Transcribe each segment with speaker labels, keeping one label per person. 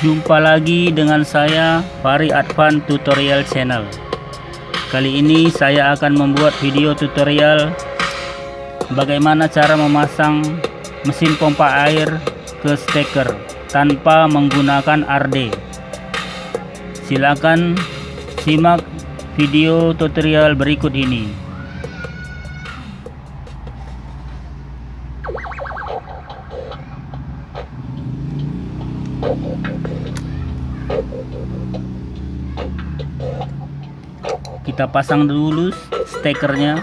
Speaker 1: Jumpa lagi dengan saya Fahri Advan Tutorial Channel. Kali ini saya akan membuat video tutorial bagaimana cara memasang mesin pompa air ke steker tanpa menggunakan RD. Silakan simak video tutorial berikut ini. Kita pasang dulu stekernya.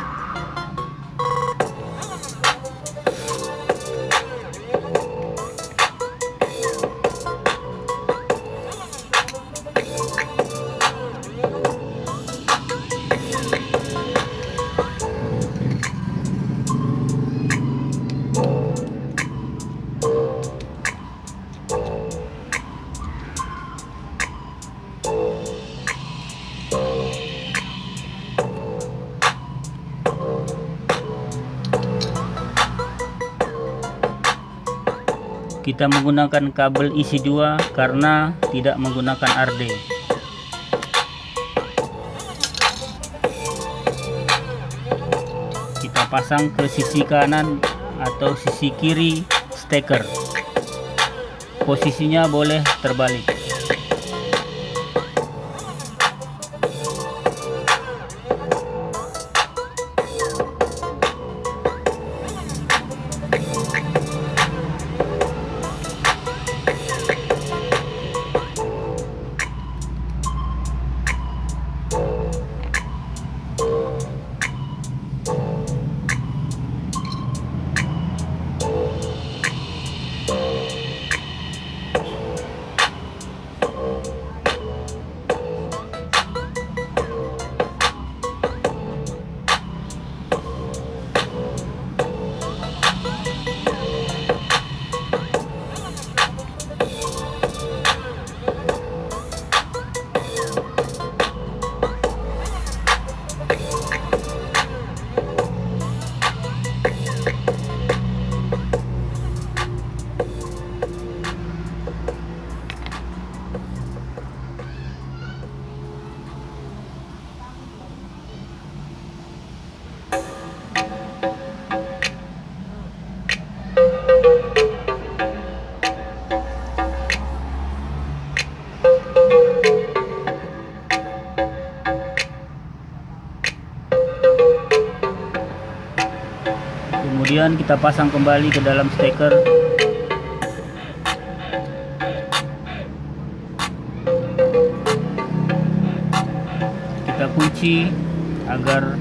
Speaker 1: Kita menggunakan kabel isi 2 karena tidak menggunakan RD. Kita pasang ke sisi kanan atau sisi kiri steker. Posisinya boleh terbalik. Kemudian kita pasang kembali ke dalam steker. Kita kunci agar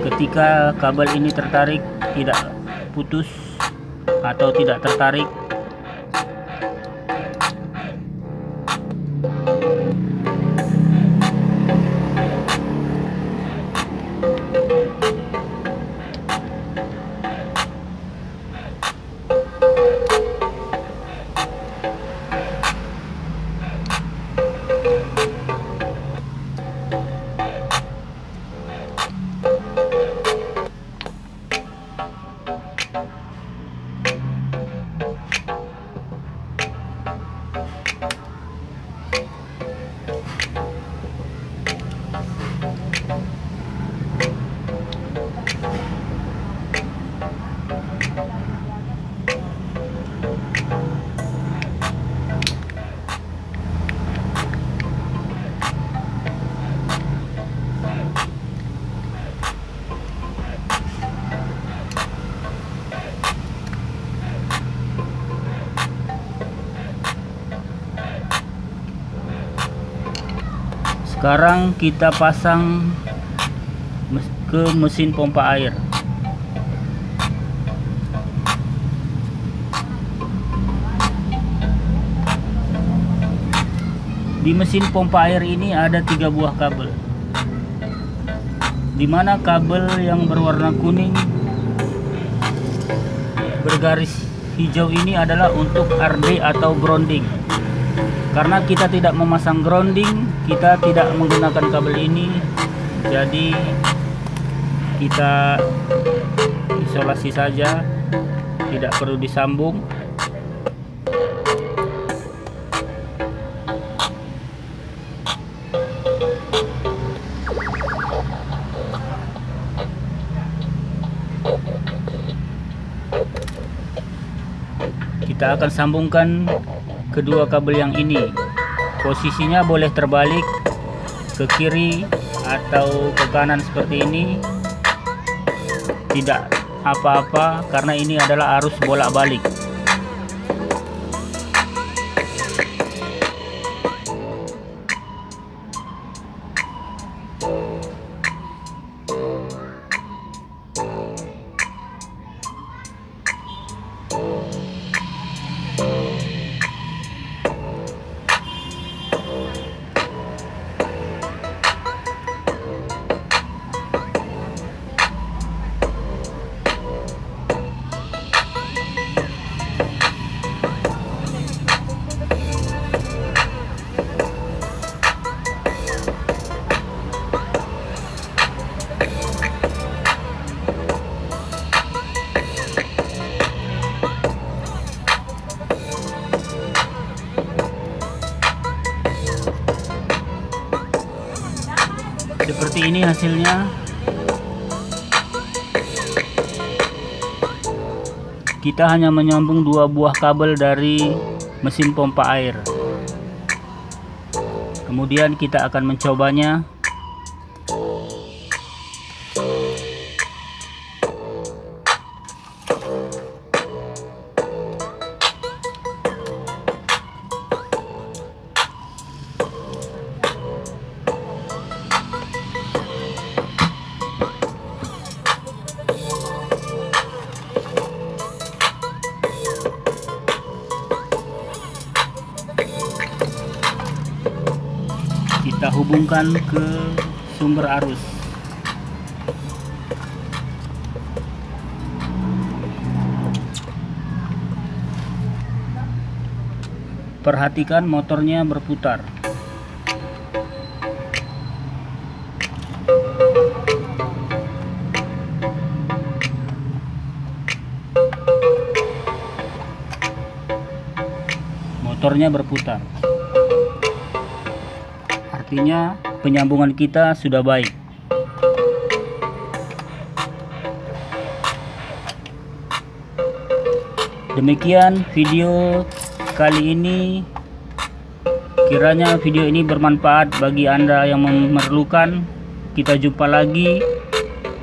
Speaker 1: ketika kabel ini tertarik tidak putus atau tidak tertarik. Sekarang kita pasang ke mesin pompa air. Di mesin pompa air ini ada 3 buah kabel, dimana kabel yang berwarna kuning bergaris hijau ini adalah untuk RD atau grounding. Karena kita tidak memasang grounding, kita tidak menggunakan kabel ini, jadi kita isolasi saja, tidak perlu disambung. Kita akan sambungkan kedua kabel yang ini. Posisinya boleh terbalik ke kiri atau ke kanan seperti ini. Tidak apa-apa karena ini adalah arus bolak-balik. Seperti ini hasilnya. Kita hanya menyambung dua buah kabel dari mesin pompa air. Kemudian kita akan mencobanya. Kita hubungkan ke sumber arus. Perhatikan motornya berputar. Motornya berputar. Artinya penyambungan kita sudah baik. Demikian video kali ini. Kiranya video ini bermanfaat bagi Anda yang memerlukan. Kita jumpa lagi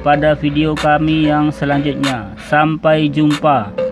Speaker 1: pada video kami yang selanjutnya. Sampai jumpa.